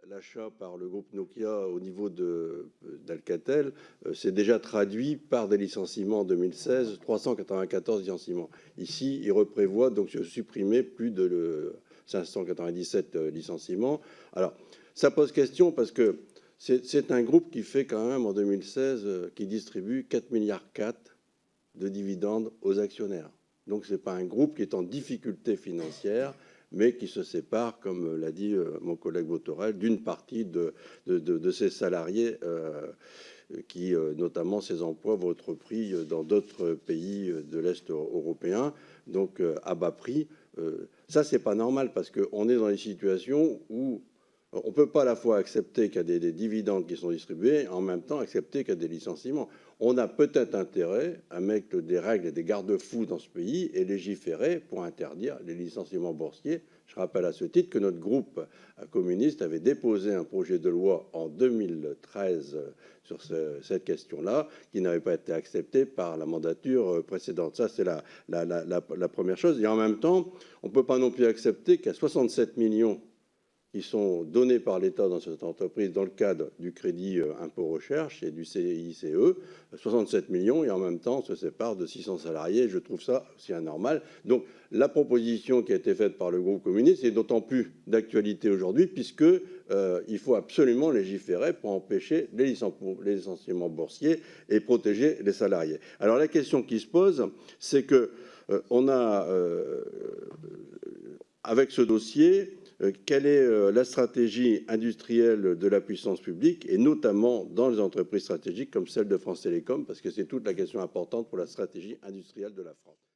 l'achat par le groupe Nokia au niveau d'Alcatel s'est déjà traduit par des licenciements en 2016, 394 licenciements. Ici, il reprévoit donc supprimer plus de 597 licenciements. Alors, ça pose question parce que c'est un groupe qui fait quand même en 2016, qui distribue 4,4 milliards de dividendes aux actionnaires. Donc ce n'est pas un groupe qui est en difficulté financière, mais qui se sépare, comme l'a dit mon collègue Botorel, d'une partie de ses salariés, qui, notamment ses emplois, vont être pris dans d'autres pays de l'Est européen, donc à bas prix. Ça, c'est pas normal, parce qu'on est dans des situations où on ne peut pas à la fois accepter qu'il y a des dividendes qui sont distribués et en même temps accepter qu'il y a des licenciements. On a peut-être intérêt à mettre des règles et des garde-fous dans ce pays et légiférer pour interdire les licenciements boursiers. Je rappelle à ce titre que notre groupe communiste avait déposé un projet de loi en 2013 sur cette question-là, qui n'avait pas été accepté par la mandature précédente. Ça, c'est la première chose. Et en même temps, on ne peut pas non plus accepter qu'à 67 millions qui sont donnés par l'État dans cette entreprise dans le cadre du crédit impôt recherche et du CICE, 67 millions, et en même temps on se sépare de 600 salariés. Je trouve ça aussi anormal. Donc la proposition qui a été faite par le groupe communiste est d'autant plus d'actualité aujourd'hui, puisqu'il faut absolument légiférer pour empêcher les licenciements boursiers et protéger les salariés. Alors la question qui se pose, c'est que on a, avec ce dossier, quelle est la stratégie industrielle de la puissance publique, et notamment dans les entreprises stratégiques comme celle de France Télécom, parce que c'est toute la question importante pour la stratégie industrielle de la France.